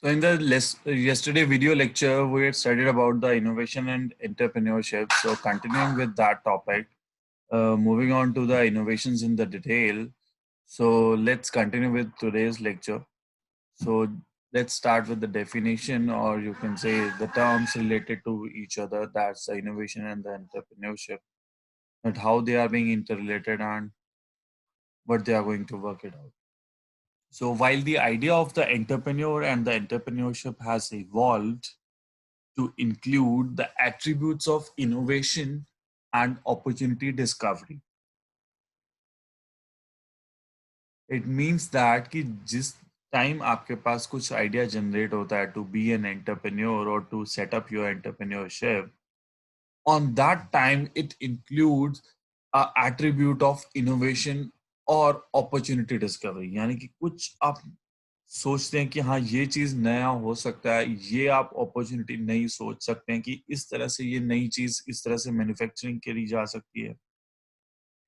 So in the yesterday video lecture, we had studied about the innovation and entrepreneurship. So continuing with that topic, moving on to the innovations in the detail. So let's continue with today's lecture. So let's start with the definition, or you can say the terms related to each other. That's the innovation and the entrepreneurship, and how they are being interrelated and what they are going to work it out. So while the idea of the entrepreneur and the entrepreneurship has evolved to include the attributes of innovation and opportunity discovery. It means that कि जिस time आपके पास कुछ idea generate होता है to be an entrepreneur or to set up your entrepreneurship, on that time it includes a attribute of innovation और opportunity discovery. यानी कि कुछ आप सोचते हैं कि हाँ ये चीज नया हो सकता है, ये आप अपॉर्चुनिटी नहीं सोच सकते हैं कि इस तरह से ये नई चीज इस तरह से मैन्युफैक्चरिंग करी जा सकती है.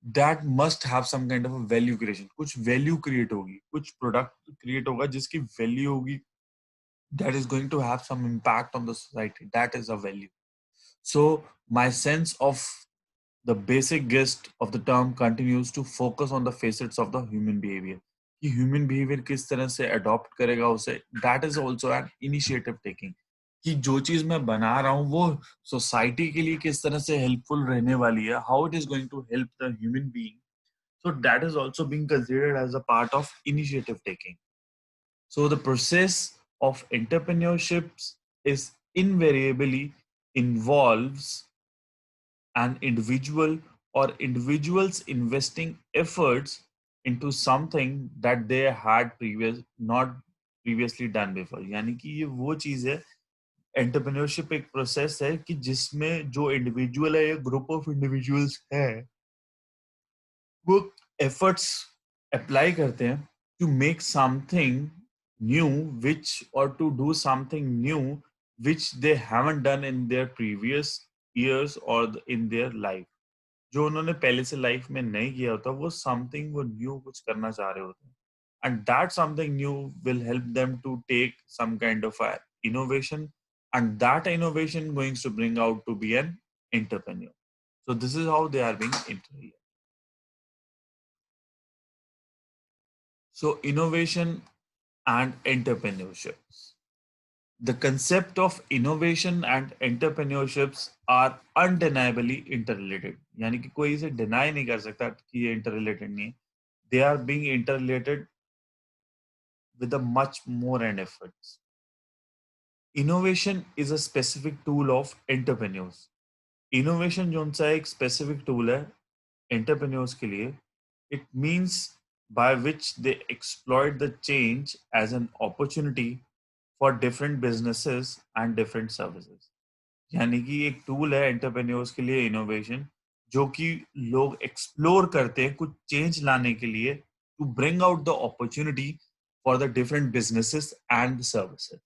That must have some kind of a value creation. कुछ वैल्यू क्रिएट होगी, कुछ प्रोडक्ट क्रिएट होगा जिसकी वैल्यू होगी, that is going to have some impact on the society. That is a value. So my sense of the basic gist of the term continues to focus on the facets of the human behavior. कि human behavior किस तरह से adopt करेगा उसे, that is also an initiative taking. कि जो चीज मैं बना रहा हूँ वो society के लिए किस तरह से helpful रहने वाली है, how it is going to help the human being. So that is also being considered as a part of initiative taking. So the process of entrepreneurship is invariably involves an individual or individuals investing efforts into something that they had not previously done before. यानी कि ये वो चीज है, entrepreneurship एक process है कि जिसमें जो इंडिविजुअल है या ग्रुप ऑफ इंडिविजुअल्स है वो एफर्ट्स अप्लाई करते हैं to make something new which or to do something new which they haven't done in their previous years or in their life. जो उन्होंने पहले से लाइफ में नहीं किया होता वो समथिंग वो न्यू कुछ करना चाह रहे होते हैं. And that something new will help them to take some kind of innovation, and that innovation going to bring out to be an entrepreneur. So this is how they are being interrelated. So innovation and entrepreneurship. The concept of innovation and entrepreneurships are undeniably interrelated. यानी कि कोई इसे deny नहीं कर सकता कि ये interrelated नहीं है. They are being interrelated with a much more and efforts. Innovation is a specific tool of entrepreneurs. Innovation जो उनका एक specific tool है entrepreneurs के लिए, it means by which they exploit the change as an opportunity for different businesses and different services. यानी कि एक tool है एंटरप्रेन्योर्स के लिए इनोवेशन, जो कि लोग एक्सप्लोर करते हैं कुछ चेंज लाने के लिए to bring out the opportunity for the different businesses and services.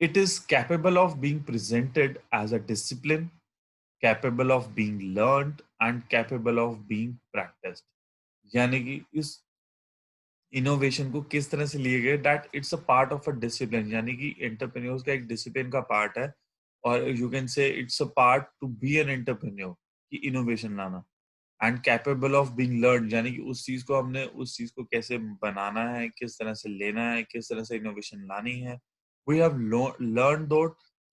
It is capable of being presented as a discipline, capable of being learned and capable of being practiced. यानी कि इस innovation को किस तरह से लिए गए, that it's a part of a discipline. यानी कि एंटरप्रेन्योर्स का एक डिसिप्लिन का पार्ट है, और you can say it's a part to be an entrepreneur की इनोवेशन लाना. And capable of being learn, यानी कि उस चीज को हमने उस चीज को कैसे बनाना है, किस तरह से लेना है, किस तरह से इनोवेशन लानी है. We have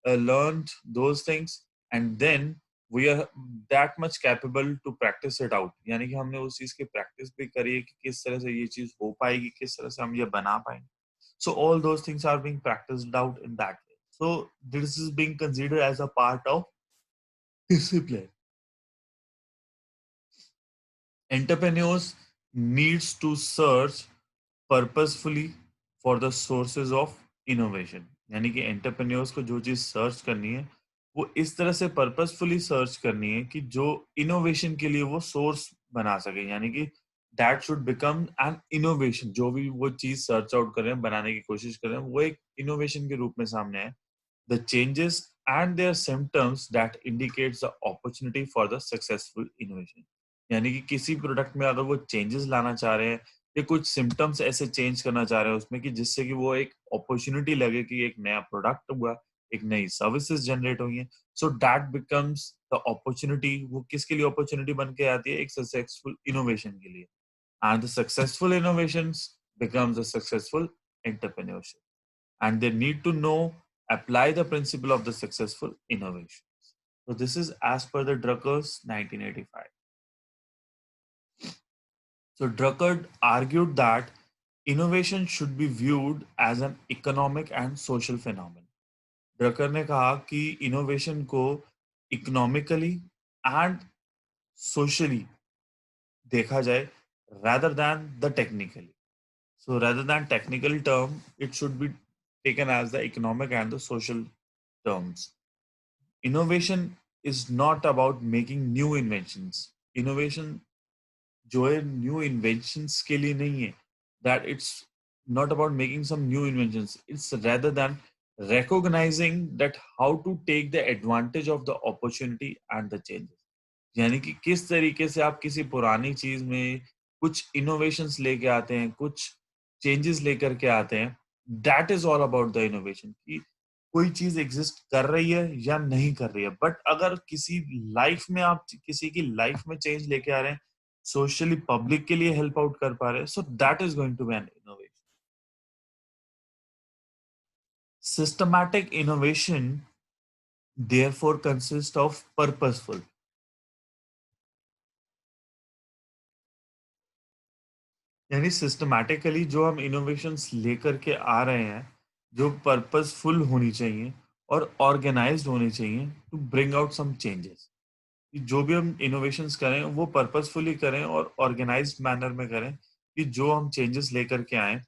learned those things, and then we are that much capable to practice it out. यानी कि हमने उस चीज की प्रैक्टिस भी करी है कि किस तरह से ये चीज हो पाएगी, किस तरह से हम ये बना पाएंगे. So all those things are being practiced out in that way. So this is being considered as a part of discipline. Entrepreneurs needs to search purposefully for the sources of innovation. यानी कि entrepreneurs को जो चीज search करनी है वो इस तरह से पर्पसफुली सर्च करनी है कि जो इनोवेशन के लिए वो सोर्स बना सके. यानी कि that should become an innovation. जो भी वो चीज सर्च आउट कर रहे हैं, बनाने की कोशिश कर रहे हैं, वो एक इनोवेशन के रूप में सामने है. The changes and there symptoms that indicates the opportunity for the successful innovation. यानी कि किसी प्रोडक्ट में अगर वो चेंजेस लाना चाह रहे हैं ये कुछ सिम्टम्स ऐसे चेंज करना चाह रहे हैं उसमें कि जिससे कि वो एक अपॉर्चुनिटी लगे कि एक नया प्रोडक्ट हुआ, एक नई सर्विसेज जनरेट हुई हैं। So that becomes the opportunity. वो किसके लिए अपॉर्चुनिटी बन के आती है? एक सक्सेसफुल इनोवेशन के लिए। And the successful innovations becomes the successful entrepreneurship. And they need to know, apply the principle of the successful innovation. So this is as per the Drucker's 1985. So Drucker argued that innovation should be viewed as an economic and social phenomenon. Drucker ने कहा कि innovation को economically and socially देखा जाए rather than the technically. So rather than technical term, it should be taken as the economic and the social terms. Innovation is not about making new inventions. Innovation जो है new inventions के लिए नहीं है, that it's not about making some new inventions. It's rather than recognizing that how to take the advantage of the opportunity and the changes. यानी कि किस तरीके से आप किसी पुरानी चीज में कुछ इनोवेशंस लेके आते हैं, कुछ चेंजेस लेकर के आते हैं। That is all about the innovation कि कोई चीज एग्जिस्ट कर रही है या नहीं कर रही है, बट अगर किसी लाइफ में आप किसी की लाइफ में चेंज लेके आ रहे हैं, सोशली पब्लिक के लिए हेल्प आउट कर पा रहे हैं, so that is going to be an innovation. Systematic innovation therefore consist of purposeful, यानी सिस्टमैटिकली जो हम इनोवेशंस लेकर के आ रहे हैं, जो पर्पसफुल होनी चाहिए और ऑर्गेनाइज्ड होनी चाहिए to bring out some changes. जो भी हम इनोवेशंस करें वो पर्पसफुली करें और ऑर्गेनाइज्ड मैनर में करें कि जो हम चेंजेस लेकर के आए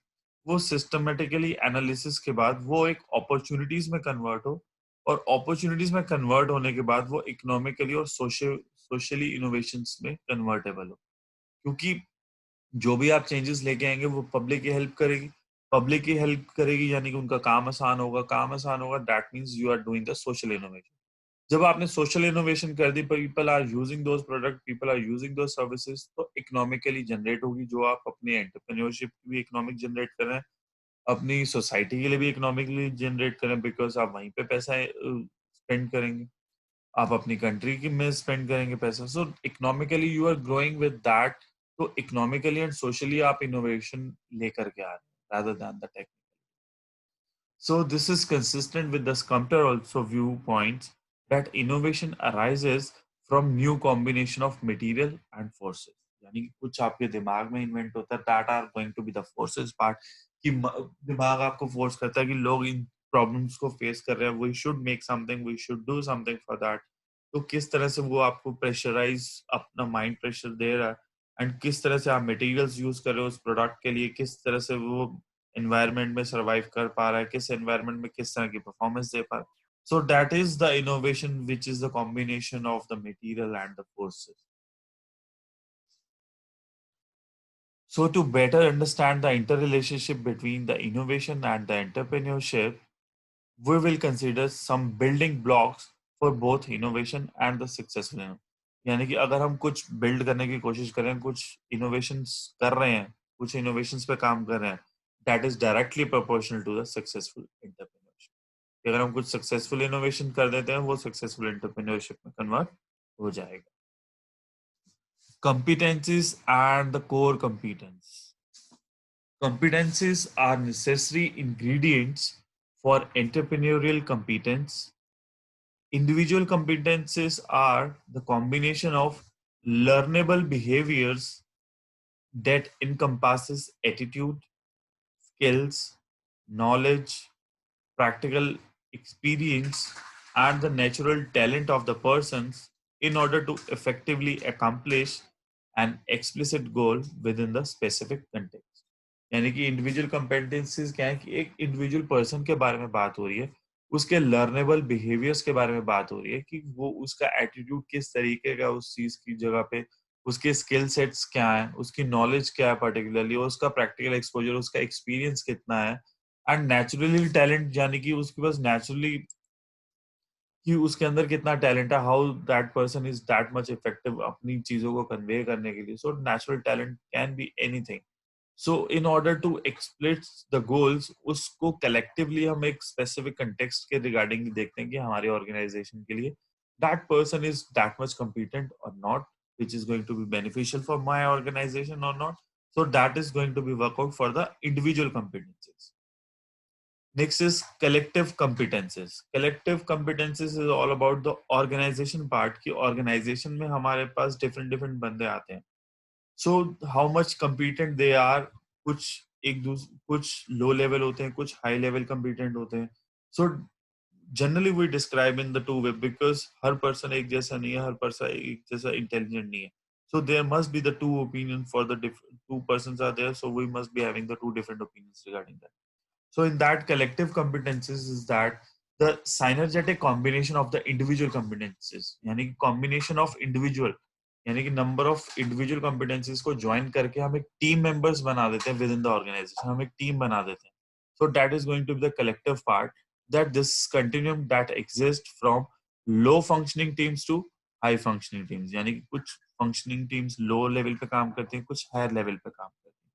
वो सिस्टमेटिकली एनालिसिस के बाद वो एक अपॉर्चुनिटीज में कन्वर्ट हो, और अपॉर्चुनिटीज में कन्वर्ट होने के बाद वो इकोनॉमिकली और सोशली इनोवेशंस में कन्वर्टेबल हो। क्योंकि जो भी आप चेंजेस लेके आएंगे वो पब्लिक की हेल्प करेगी। पब्लिक की हेल्प करेगी यानी कि उनका काम आसान होगा, काम आसान होगा, that means you are doing the social innovation. जब आपने सोशल इनोवेशन कर दी, people are using those product, people are using those services, तो इकोनॉमिकली जनरेट होगी। जो आप अपनी एंटरप्रेन्योरशिप की भी इकोनॉमिक जनरेट कर रहे हैं, अपनी सोसाइटी के लिए भी इकोनॉमिकली जनरेट करें, बिकॉज आप वहीं पे पैसा स्पेंड करेंगे, आप अपनी कंट्री की में स्पेंड करेंगे पैसा। So economically you are growing with that. तो इकोनॉमिकली एंड सोशली आप इनोवेशन लेकर के आ रहे हैं rather than the tech. So this is consistent with the Scumter also viewpoints that innovation arises from new combination of material and forces. यानी कि कुछ आपके दिमाग में इन्वेंट होता है, that are going to be the forces part, कि दिमाग आपको फोर्स करता है कि लोग इन प्रॉब्लम्स को फेस कर रहे हैं, we should make something, we should do something for that. तो किस तरह से वो आपको प्रेशराइज अपना माइंड प्रेशर दे रहा है, एंड किस तरह से आप मटेरियल्स यूज कर रहे हो उस प्रोडक्ट के लिए, किस तरह से वो एनवायरनमेंट में सर्वाइव कर पा रहा है, किस एनवायरनमेंट में किस तरह की परफॉर्मेंस दे पा रहा है। So that is the innovation which is the combination of the material and the forces. So to better understand the interrelationship between the innovation and the entrepreneurship, we will consider some building blocks for both innovation and the successful innovation. यानी कि अगर हम कुछ build करने की कोशिश करें, कुछ इनोवेशंस कर रहे हैं, कुछ इनोवेशंस पे काम कर रहे हैं, that is directly proportional to the successful entrepreneurship. अगर हम कुछ सक्सेसफुल इनोवेशन कर देते हैं, वो सक्सेसफुल एंटरप्रेन्योरशिप में कन्वर्ट हो जाएगा। Competencies and the core competence. Competencies are necessary ingredients for entrepreneurial competence. Individual competencies are the combination of learnable behaviors that encompasses attitude, skills, knowledge, practical experience, and the natural talent of the persons in order to effectively accomplish an explicit goal within the specific context. यानी कि individual competencies क्या है कि एक individual person के बारे में बात हो रही है, उसके लर्नेबल बिहेवियर्स के बारे में बात हो रही है कि वो उसका एटीट्यूड किस तरीके का उस चीज की जगह पे, उसके स्किल सेट्स क्या है, उसकी नॉलेज क्या है पर्टिकुलरली, उसका प्रैक्टिकल एक्सपोजर, उसका एक्सपीरियंस कितना है, एंड नेचुरली टैलेंट यानी कि उसके पास नेचुरली कि उसके अंदर कितना टैलेंट है, how that person is that much effective अपनी चीजों को कन्वे करने के लिए। So natural talent can be anything, so in order to exploit the goals, उसको कलेक्टिवली हम एक स्पेसिफिक कंटेक्स्ट के रिगार्डिंग देखते हैं कि हमारे ऑर्गेनाइजेशन के लिए that person is that much competent और not, which is going to be beneficial for my organization or not. So that is going to be work out for the individual competencies. Next is collective competences. Collective competences is all about the organization part की organization में हमारे पास different बंदे आते हैं. So how much competent they are, कुछ low level होते हैं, कुछ high level competent होते हैं. So generally we describe in the two way because her person एक जैसा नहीं है, हर person एक जैसा intelligent नहीं है. So there must be the two opinions for the two persons are there. So we must be having the two different opinions regarding that. So in that collective competences is that the synergetic combination of the individual competences, यानी कि combination of individual, यानी कि number of individual competencies को join करके हम एक team members बना देते हैं within the organization, हम एक team बना देते हैं. So that is going to be the collective part, that this continuum that exists from low functioning teams to high functioning teams, यानी कि कुछ functioning teams low level पे काम करते हैं, कुछ higher level पे काम करते हैं.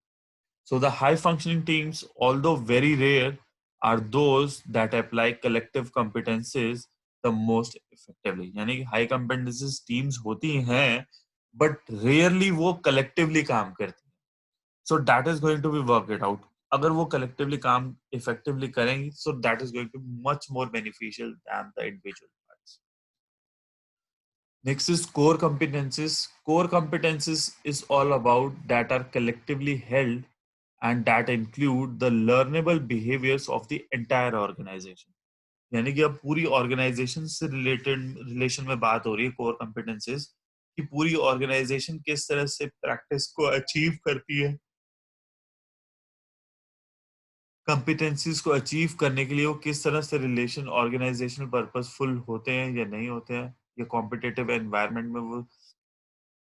So the high functioning teams, although very rare, are those that apply collective competences the most effectively. यानी कि high competences teams होती हैं, but rarely वो collectively काम करती हैं. So that is going to be worked it out. अगर वो collectively काम effectively करेंगी, so that is going to be much more beneficial than the individual parts. Next is core competences. Core competences is all about that are collectively held and that include the learnable behaviors of the entire organization. यानी कि अब पूरी organisation से related relation में बात हो रही है कोर कॉम्पिटेंसेस कि पूरी ऑर्गेनाइजेशन किस तरह से प्रैक्टिस को अचीव करती है, कॉम्पिटेंसीज को अचीव करने के लिए वो किस तरह से रिलेशन ऑर्गेनाइजेशनल पर्पसफुल होते हैं या नहीं होते हैं, या कॉम्पिटिटिव एनवायरनमेंट में वो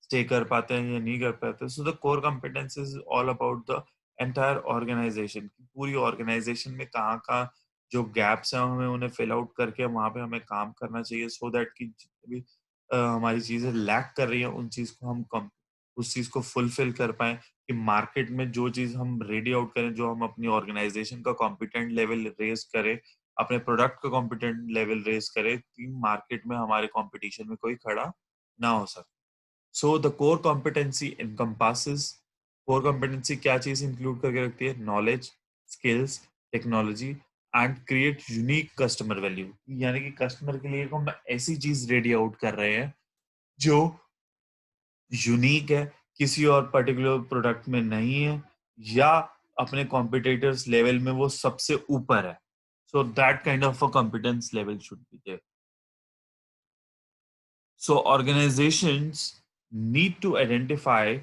स्टे कर पाते हैं या नहीं कर पाते. So the core competence is all about the entire organization की पूरी ऑर्गेनाइजेशन में कहाँ कहाँ जो गैप्स हैं हमें उन्हें फिल आउट करके वहां पे हमें काम करना चाहिए सो दैट कि जितनी भी हमारी चीजें लैक कर रही हैं उन चीज को हम कम उस चीज को फुलफिल कर पाए, कि मार्केट में जो चीज हम रेडी आउट करें, जो हम अपनी ऑर्गेनाइजेशन का कॉम्पिटेंट लेवल रेज करें, अपने प्रोडक्ट का कॉम्पिटेंट लेवल रेज करें, कि मार्केट में हमारे कंपटीशन में कोई खड़ा ना हो सके. So the core competency encompasses, core competency क्या चीज इंक्लूड करके रखती है, knowledge, skills, technology and create unique customer value. यानी कि कस्टमर के लिए हम ऐसी चीज रेडी आउट कर रहे हैं जो यूनिक है, किसी और पर्टिकुलर प्रोडक्ट में नहीं है, या अपने कॉम्पिटिटर्स लेवल में वो सबसे ऊपर है. So that kind of a competence level should be there. So organizations need to identify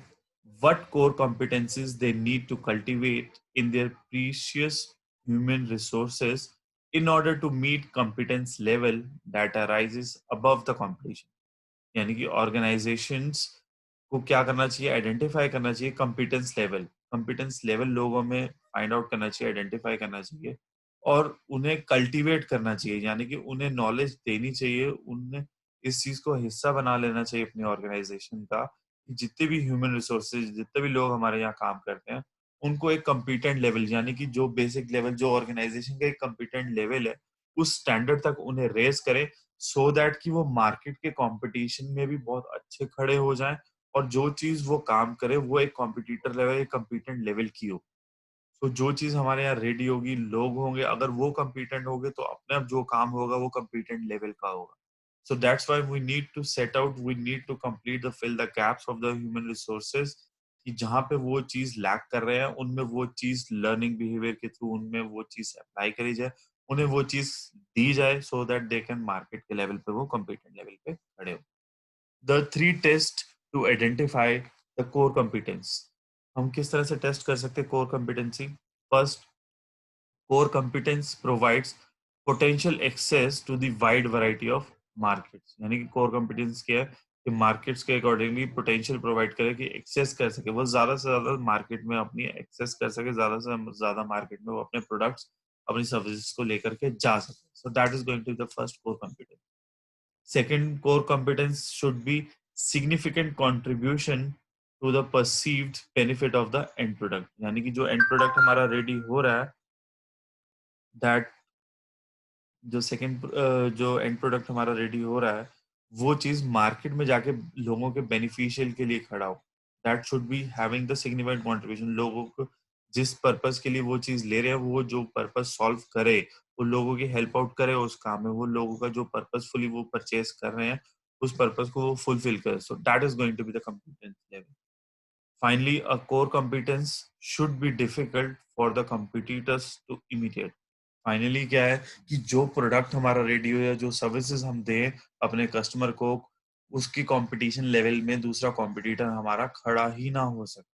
what core competencies they need to cultivate in their precious human resources in order to meet competence level that arises above the competition. यानी कि organisations को क्या करना चाहिए, identify करना चाहिए competence level लोगों में फाइंड आउट करना चाहिए, आइडेंटिफाई करना चाहिए और उन्हें कल्टीवेट करना चाहिए, यानी कि उन्हें नॉलेज देनी चाहिए, उन्हें इस चीज को हिस्सा बना लेना चाहिए अपनी ऑर्गेनाइजेशन का, कि जितने भी ह्यूमन रिसोर्सेज, जितने भी लोग हमारे यहाँ काम करते हैं, उनको एक कम्पिटेंट लेवल, यानी कि जो बेसिक लेवल जो ऑर्गेनाइजेशन का एक कम्पिटेंट लेवल है उस स्टैंडर्ड तक उन्हें रेज करें, सो दैट कि वो मार्केट के कंपटीशन में भी बहुत अच्छे खड़े हो जाएं और जो चीज वो काम करे वो एक कॉम्पिटिटर लेवल, एक कम्पिटेंट लेवल की हो. तो जो चीज हमारे यहाँ रेडी होगी, लोग होंगे, अगर वो कम्पिटेंट होंगे तो अपने आप जो काम होगा वो कम्पिटेंट लेवल का होगा. So that's why we need to set out, we need to complete the fill the gaps of the human resources, कि जहाँ पे वो चीज लैक कर रहे हैं उनमें वो चीज लर्निंग बिहेवियर के थ्रू उनमें वो चीज अप्लाई करी जाए, उन्हें वो चीज दी जाए, so that they can market के लेवल पे वो कम्पिटेंट लेवल पे खड़े हो. The three test to identify the core competence. हम किस तरह से टेस्ट कर सकते हैं core competency. First, core competence provides potential access to the wide variety of markets. यानी कि core competence क्या है कि markets के accordingly potential provide करे कि access कर सके, वो ज़्यादा से ज़्यादा market में अपनी access कर सके, ज़्यादा से ज़्यादा market में वो अपने products, अपनी services को लेकर के जा सके. So that is going to be the first core competence. Second core competence should be significant contribution to the perceived benefit of the end product. यानी कि जो end product हमारा ready हो रहा है, that जो सेकंड जो एंड प्रोडक्ट हमारा रेडी हो रहा है, वो चीज मार्केट में जाके लोगों के बेनिफिशियल के लिए खड़ा हो. That should be having the significant contribution. लोगों को जिस पर्पस के लिए वो चीज ले रहे हैं, वो जो पर्पस सॉल्व करे, वो लोगों की हेल्प आउट करे उस काम में, वो लोगों का जो पर्पसफुली वो परचेज कर रहे हैं, उस पर्पस को वो फुलफिल करे. So that is going to be the competence level. Finally, a core competence should be difficult for the competitors to imitate. Finally क्या है कि जो प्रोडक्ट हमारा रेडी हो या जो सर्विसेज हम दें अपने कस्टमर को, उसकी कंपटीशन लेवल में दूसरा कंपटीटर हमारा खड़ा ही ना हो सके.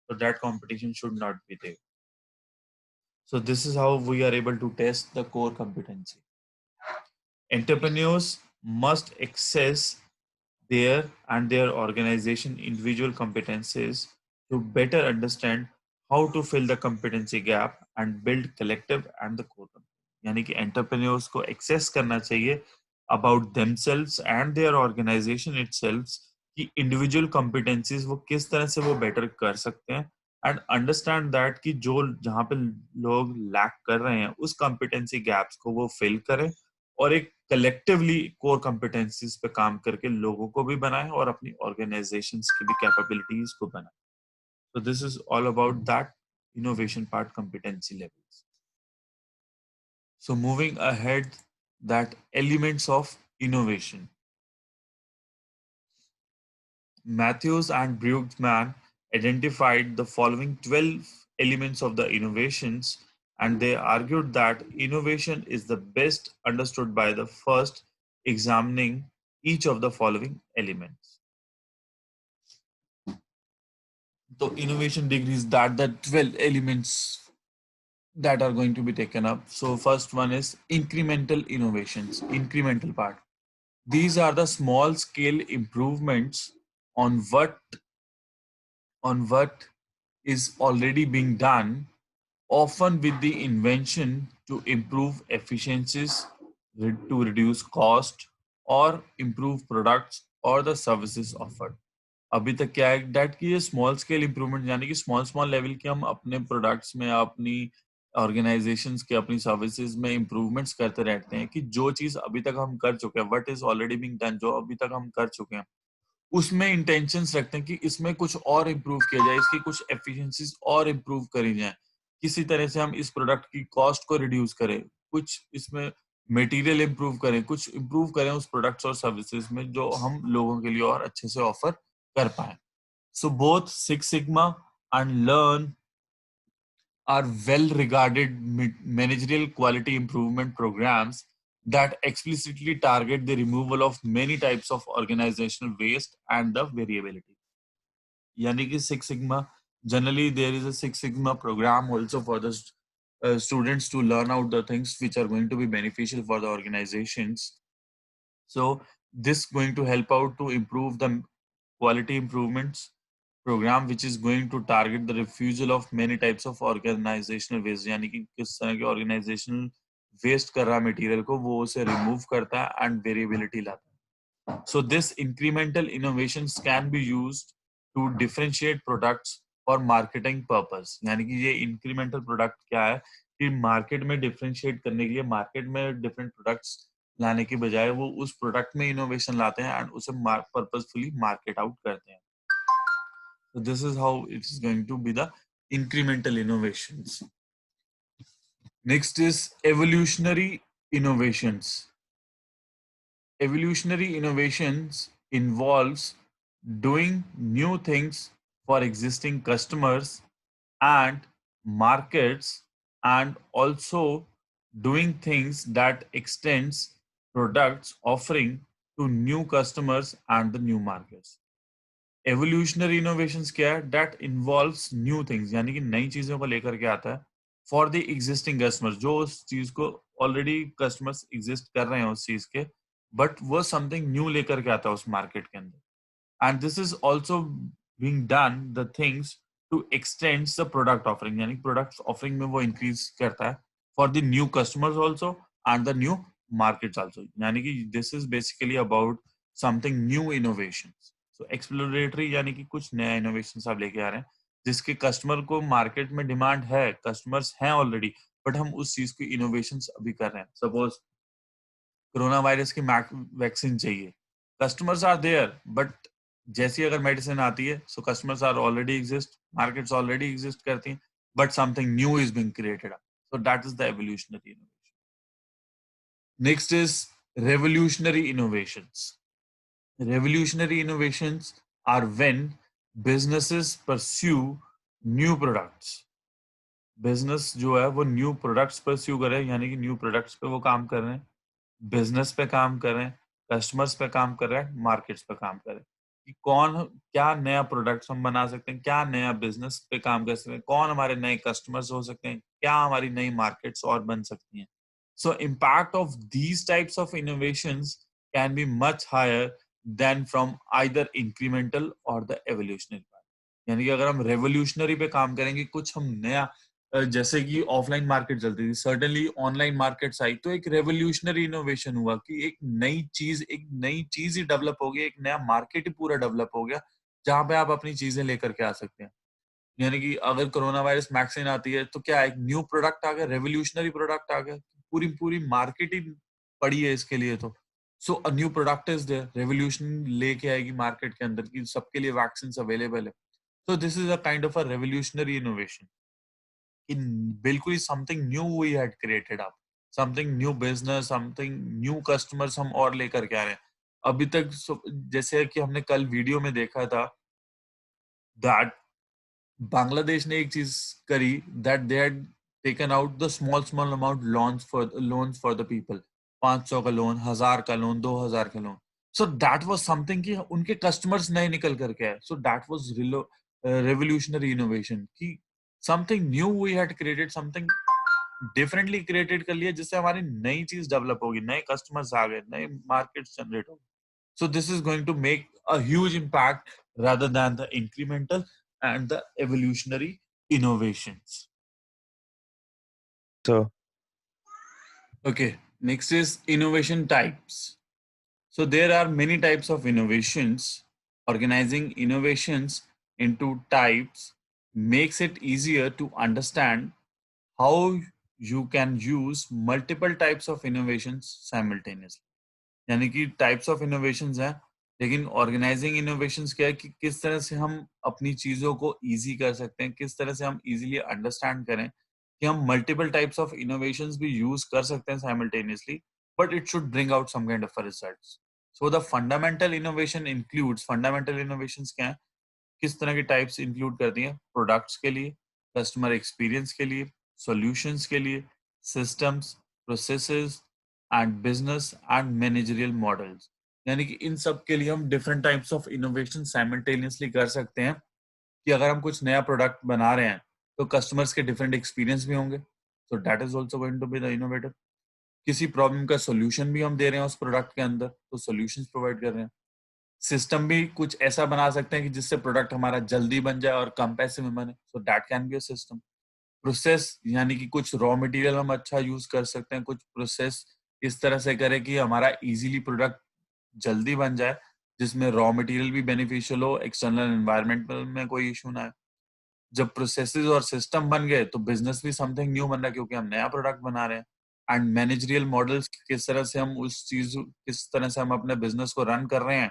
So that competition should not be there. So this is how we are able to test the core competency. Entrepreneurs must access their organization individual competencies to better understand how to fill the competency gap and build collective and the core competence. यानी कि entrepreneurs को access करना चाहिए about themselves and their organization itself कि individual competencies वो किस तरह से वो बेटर कर सकते हैं, एंड अंडरस्टैंड दैट कि जो जहाँ पे लोग लैक कर रहे हैं उस competency gaps को वो फिल करें और एक कलेक्टिवली कोर कॉम्पिटेंसीज पे काम करके लोगों को भी बनाएं और अपनी ऑर्गेनाइजेशंस की भी कैपेबिलिटीज को बनाएं. So this is all about that innovation part competency levels. So moving ahead, that elements of innovation. Matthews and Brugman identified the following 12 elements of the innovations, and they argued that innovation is the best understood by the first examining each of the following elements. So innovation degrees that the 12 elements that are going to be taken up. So first one is incremental innovations, incremental part. These are the small scale improvements on what is already being done, often with the invention to improve efficiencies, to reduce cost, or improve products or the services offered. अभी तक क्या है that कि ये small scale improvement यानी कि small small level के हम अपने प्रोडक्ट्स में, अपनी ऑर्गेनाइजेशंस के, अपनी सर्विसेज में इंप्रूवमेंट्स करते रहते हैं कि जो चीज अभी तक हम कर चुके हैं, what is already being done, जो अभी तक हम कर चुके हैं, उसमें इंटेंशंस रखते हैं कि इसमें कुछ और इम्प्रूव किया जाए, इसकी कुछ एफिशिएंसीज और इम्प्रूव करी जाए, किसी तरह से हम इस प्रोडक्ट की कॉस्ट को रिड्यूस करें, कुछ इसमें मटेरियल इम्प्रूव करें, कुछ इम्प्रूव करें उस प्रोडक्ट्स और सर्विसेज में जो हम लोगों के लिए और अच्छे से ऑफर कर पाए. So both Six Sigma and Learn are well regarded managerial quality improvement programs that explicitly target the removal of many types of organizational waste and the variability. यानी कि Six Sigma, generally there is a Six Sigma program also for the students to learn out the things which are going to be beneficial for the organizations. So this going to help out to improve the quality improvements program which is going to target the refusal of many types of organizational waste. यानी कि किस तरह के organizational waste कर रहा material को वो उसे remove करता है and variability लाता है. So this incremental innovations can be used to differentiate products for marketing purpose. यानी कि ये incremental product क्या है कि market में differentiate करने के लिए market में different products लाने की बजाय वो उस product में innovation लाते हैं and उसे purposefully market out करते हैं. So this is how it is going to be the incremental innovations. Next is evolutionary innovations. Evolutionary innovations involves doing new things for existing customers and markets, and also doing things that extends products offering to new customers and the new markets. Evolutionary innovations क्या है that involves new things यानी कि नई चीजों को लेकर के आता है फॉर द एग्जिस्टिंग कस्टमर्स, जो उस चीज को ऑलरेडी कस्टमर्स एग्जिस्ट कर रहे हैं उस चीज के, बट वो समथिंग न्यू लेकर के आता है उस मार्केट के अंदर. And this is also being done the things to extend the product offering, यानी प्रोडक्ट ऑफरिंग में वो इंक्रीज करता है for the new customers also and the new markets also. यानी कि this is basically about something new innovation. So exploratory यानी कि कुछ नया इनोवेशन आप लेके आ रहे हैं जिसके कस्टमर को मार्केट में डिमांड है, कस्टमर्स हैं ऑलरेडी, बट हम उस चीज की इनोवेशन अभी कर रहे हैं. सपोज कोरोना वायरस की वैक्सीन चाहिए, कस्टमर्स आर देयर, बट जैसी अगर मेडिसिन आती है, so customers are already exist, markets already exist करती हैं, but something new is being created. So that is the evolutionary innovation. Next is revolutionary innovations. Revolutionary innovations are when businesses pursue new products. Business जो है वो new products pursue कर रहे हैं, यानी कि न्यू प्रोडक्ट्स पे वो काम कर रहे हैं, बिजनेस पे काम कर रहे हैं, कस्टमर्स पे काम कर रहे हैं, मार्केट्स पे काम कर रहे हैं कि कौन क्या नया प्रोडक्ट्स हम बना सकते हैं, क्या नया बिजनेस पे काम कर सकते हैं, कौन हमारे नए कस्टमर्स हो सकते हैं, क्या हमारी नई मार्केट्स और बन सकती हैं. So impact of these types of innovations can be much higher than from either incremental or the evolutionary part. यानी कि अगर हम रेवोल्यूशनरी पे काम करेंगे, कुछ हम नया जैसे कि ऑफलाइन मार्केट चलती थी, सर्टेनली ऑनलाइन मार्केट्स आई तो एक रेवोल्यूशनरी इनोवेशन हुआ कि एक नई चीज ही डेवलप हो गई, एक नया मार्केट ही पूरा डेवलप हो गया जहां पे आप अपनी चीजें लेकर के आ सकते हैं. यानी कि अगर कोरोना वायरस वैक्सीन आती है तो क्या एक न्यू प्रोडक्ट आ गया, रेवोल्यूशनरी प्रोडक्ट आ गया, पूरी पूरी मार्केट ही पड़ी है इसके लिए. तो so a new product is there, revolution लेके आएगी मार्केट के अंदर की सबके लिए वैक्सीन अवेलेबल है. So this is a kind of a revolutionary innovation. In बिल्कुल ही something new we had created up, something new business, something new customers हम और लेकर के आ रहे हैं. अभी तक जैसे कि हमने कल वीडियो में देखा था that बांग्लादेश ने एक चीज करी that they had taken out the small amount loans for the people. 500 का लोन, 1000 का लोन, 2000 का loan. So that was something कि उनके customers नए निकल करके आए. So that was revolutionary innovation कि something new we had created, something differently created कर लिया जिससे हमारी नई चीज डेवलप होगी, नए customers आ गए, नए markets generate होंगे. So this is going to make a huge impact rather than the incremental and the evolutionary innovations. So, Okay, next is innovation types. So there are many types of innovations. Organizing innovations into types makes it easier to understand how you can use multiple types of innovations simultaneously. यानी कि types of innovations हैं, लेकिन organising innovations क्या है कि किस तरह से हम अपनी चीजों को इजी कर सकते हैं, किस तरह से हम इजीली अंडरस्टैंड करें कि हम मल्टीपल टाइप्स ऑफ इनोवेशंस भी यूज कर सकते हैं simultaneously, but it should bring out some kind of results. So the fundamental innovations क्या है, किस तरह की टाइप्स इंक्लूड करती हैं, प्रोडक्ट्स के लिए, कस्टमर एक्सपीरियंस के लिए, सॉल्यूशंस के लिए, systems, processes and business and managerial models. यानी कि इन सब के लिए हम different types of innovation simultaneously कर सकते हैं कि अगर हम कुछ नया प्रोडक्ट बना रहे हैं तो कस्टमर्स के डिफरेंट एक्सपीरियंस भी होंगे, so that is also going to be the innovative. किसी प्रॉब्लम का सोल्यूशन भी हम दे रहे हैं उस प्रोडक्ट के अंदर, तो सोल्यूशंस प्रोवाइड कर रहे हैं. सिस्टम भी कुछ ऐसा बना सकते हैं कि जिससे प्रोडक्ट हमारा जल्दी बन जाए और कम पैसे में बने, so that can be a system. Process यानी कि कुछ रॉ मटेरियल हम अच्छा यूज कर सकते हैं, कुछ प्रोसेस इस तरह से करें कि हमारा इजीली प्रोडक्ट जल्दी बन जाए, जिसमें रॉ मटेरियल भी बेनिफिशियल हो, एक्सटर्नल एनवायरनमेंट में कोई इशू ना आए. जब प्रोसेसेस और सिस्टम बन गए तो बिजनेस भी समथिंग न्यू बन रहा है क्योंकि हम नया प्रोडक्ट बना रहे हैं. एंड मैनेजरियल मॉडल्स किस तरह से हम किस तरह से हम अपने बिजनेस को रन कर रहे हैं,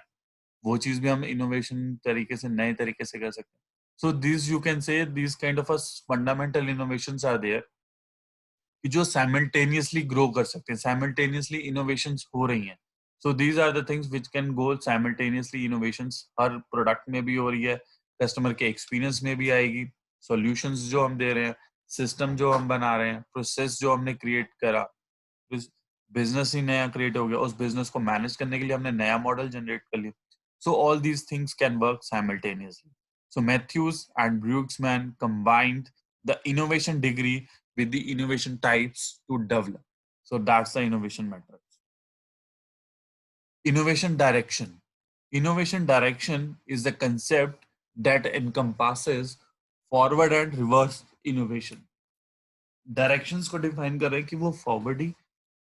वो चीज भी हम इनोवेशन तरीके से नए तरीके से कर सकते हैं. So this you can say this kind of fundamental innovations are there कि जो साइमल्टेनियसली ग्रो कर सकते हैं, साइमल्टेनियसली इनोवेशंस हो रही हैं. So these are the things which can go simultaneously. Innovations हर प्रोडक्ट में भी हो रही है, कस्टमर के एक्सपीरियंस में भी आएगी, सॉल्यूशंस जो हम दे रहे हैं, सिस्टम जो हम बना रहे हैं, प्रोसेस जो हमने क्रिएट करा, बिजनेस ही नया क्रिएट हो गया, उस बिजनेस को मैनेज करने के लिए हमने नया मॉडल जनरेट कर लिया. So all these things can work simultaneously. So Matthews and Brugsman combined the innovation degree with the innovation types to develop. So that's the innovation matrix. Innovation direction. Innovation direction is the concept that encompasses forward and reverse innovation. Directions को define कर रहे हैं कि वो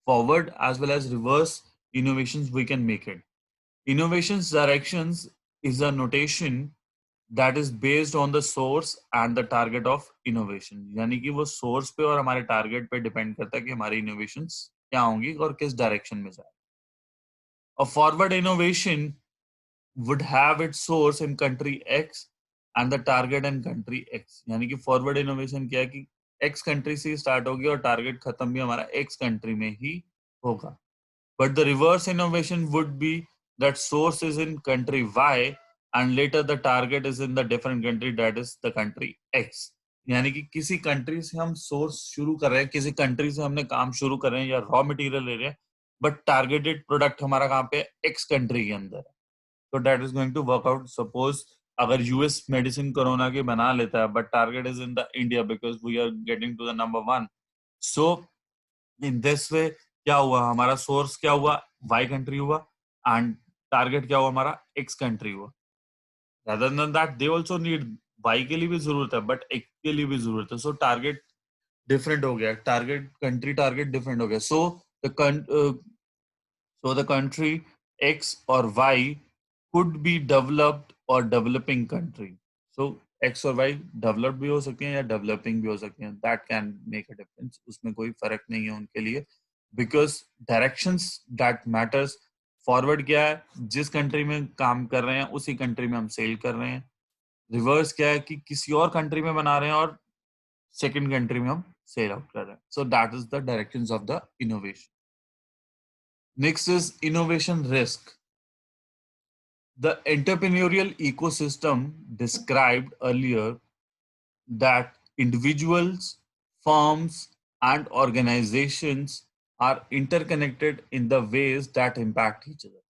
forward as well as reverse innovations we can make it. Innovations directions is a notation that is based on the source and the target of innovation. यानी कि वो source पे और हमारे target पे depend करता है कि हमारी innovations क्या होंगी और किस direction में जाए. A forward innovation would have its source in country X and the target in country X. यानी कि forward innovation क्या है कि X country से start होगी और target खत्म भी हमारा X country में ही होगा. But the reverse innovation would be that source is in country Y and later the target is in the different country, that is the country X. यानी कि किसी कंट्री से हम सोर्स शुरू कर रहे हैं, किसी कंट्री से हमने काम शुरू कर रहे हैं या रॉ मटेरियल ले रहे हैं, बट टारगेटेड प्रोडक्ट हमारा कहाँ पे एक्स कंट्री के अंदर है. तो that is going to work out. Suppose अगर यूएस मेडिसिन कोरोना की बना लेता है but target is in the India because we are getting to the number one. So in this way क्या हुआ, हमारा सोर्स क्या हुआ, वाई कंट्री हुआ एंड टारगेट क्या हुआ, हमारा एक्स कंट्री हुआ. rather than that they also need Y के लिए भी जरूरत है बट एक्स के लिए भी जरूरत है. सो टारगेट डिफरेंट हो गया, टारगेट कंट्री टारगेट डिफरेंट हो गया. So the country X or Y could be developed or developing country. So X और Y developed भी हो सकती हैं या developing भी हो सकती हैं. That can make a difference. उसमें कोई फर्क नहीं है उनके लिए. Because directions that matters. Forward क्या है, जिस कंट्री में काम कर रहे हैं उसी कंट्री में हम सेल कर रहे हैं. रिवर्स क्या है कि किसी और कंट्री में बना रहे हैं और सेकंड कंट्री में हम सेल आउट कर रहे हैं. So that is the directions of the innovation. Next is innovation risk. The entrepreneurial ecosystem described earlier that individuals, firms, and organizations are interconnected in the ways that impact each other.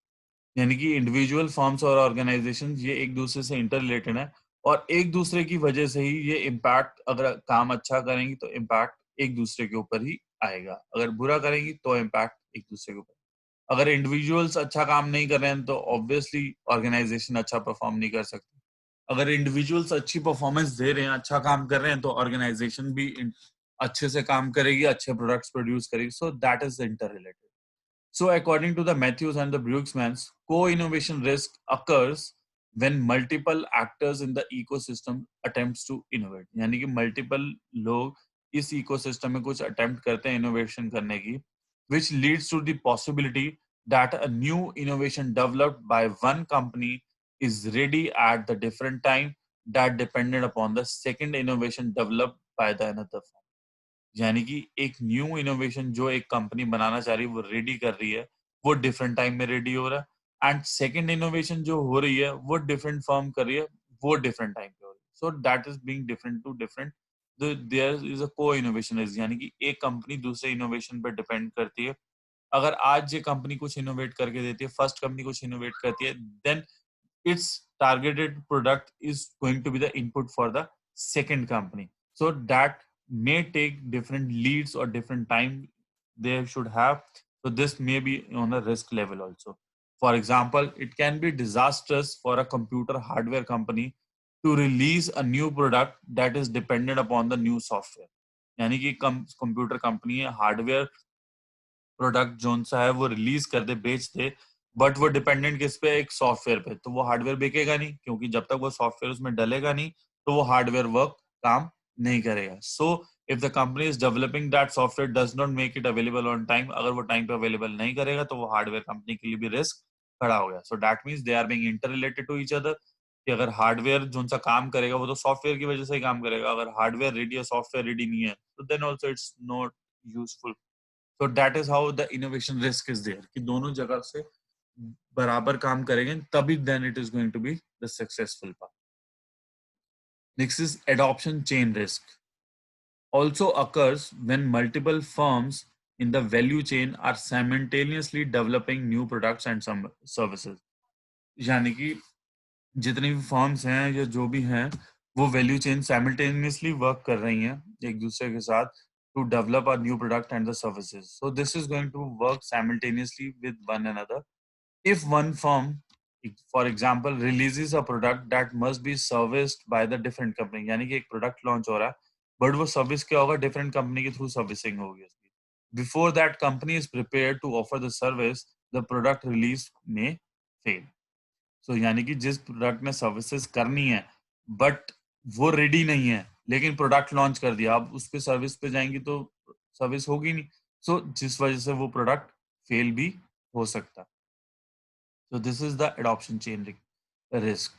यानी कि individual firms और organisation ये एक दूसरे से inter related है और एक दूसरे की वजह से ही ये इम्पैक्ट, अगर काम अच्छा करेंगी तो इम्पैक्ट एक दूसरे के ऊपर ही आएगा, अगर बुरा करेंगी तो इम्पैक्ट एक दूसरे के ऊपर. अगर इंडिविजुअल्स अच्छा काम नहीं कर रहे हैं तो ऑब्वियसली ऑर्गेनाइजेशन अच्छा परफॉर्म नहीं कर सकती. अगर इंडिविजुअल्स अच्छी परफॉर्मेंस दे रहे हैं, अच्छा काम कर रहे हैं, तो ऑर्गेनाइजेशन भी अच्छे से काम करेगी, अच्छे प्रोडक्ट्स प्रोड्यूस करेगी. सो that is inter related. So according to the Matthews and the Brugmans, co-innovation risk occurs when multiple actors in the ecosystem attempts to innovate. यानी कि multiple लोग इस ecosystem में कुछ attempt करते हैं innovation करने की, which leads to the possibility that a new innovation developed by one company is ready at the different time that depended upon the second innovation developed by the another firm. यानी कि एक new innovation जो एक company बनाना चाह रही है वो ready कर रही है, वो डिफरेंट टाइम में रेडी हो रहा है, एंड सेकंड इनोवेशन जो हो रही है वो डिफरेंट फर्म कर रही है, वो डिफरेंट टाइम पे हो रही है. So that is being different to different. There is a co innovation is, यानी कि एक कंपनी दूसरे इनोवेशन पे डिपेंड करती है. अगर आज ये कंपनी कुछ इनोवेट करके देती है, फर्स्ट कंपनी कुछ इनोवेट करती है, then its targeted product is going to be the input for the second company. So that may take different leads or different time they should have. So this may be on a risk level also. For example, it can be disastrous for a computer hardware company to release a new product that is dependent upon the new software. यानी कि computer company है, hardware product zone सा है वो release कर दे, बेच दे, but वो dependent किस पे, एक सॉफ्टवेयर पे, तो वो हार्डवेयर बिकेगा नहीं, क्योंकि जब तक वो सॉफ्टवेयर उसमें डलेगा नहीं तो वो हार्डवेयर वर्क काम नहीं करेगा. So if the company is developing that software does not make it available on time, अगर वो टाइम पे अवेलेबल नहीं करेगा तो वो हार्डवेयर कंपनी के लिए भी रिस्क खड़ा हो गया. So that means they are being inter related to each other. कि अगर हार्डवेयर जो सा काम करेगा वो तो सॉफ्टवेयर की वजह से ही काम करेगा, अगर हार्डवेयर रेडी है सॉफ्टवेयर रेडी नहीं है तो then also it's not useful. So that is how the innovation risk is there कि दोनों जगह से बराबर काम करेंगे तभी then it is going to be the successful path. Next is adoption chain risk. Also occurs when multiple firms in the value chain are simultaneously developing new products and some services. यानी कि जितनी भी firms हैं या जो भी हैं वो वैल्यू चेन साइमल्टेनियसली वर्क कर रही हैं एक दूसरे के साथ to develop a new product and the services. So this is going to work simultaneously with one another. If one firm, for example, releases a product that must be serviced by the different company, यानी कि एक product launch हो रहा है, but वो service क्या होगा, different company के through servicing होगी उसकी. Before that company is prepared to offer the service, the product release may fail. सो यानी कि जिस प्रोडक्ट ने सर्विसेज करनी है बट वो रेडी नहीं है, लेकिन प्रोडक्ट लॉन्च कर दिया, अब उस पे सर्विस पे जाएंगी तो सर्विस होगी नहीं, सो जिस वजह से वो प्रोडक्ट फेल भी हो सकता है। So this is the adoption chain risk.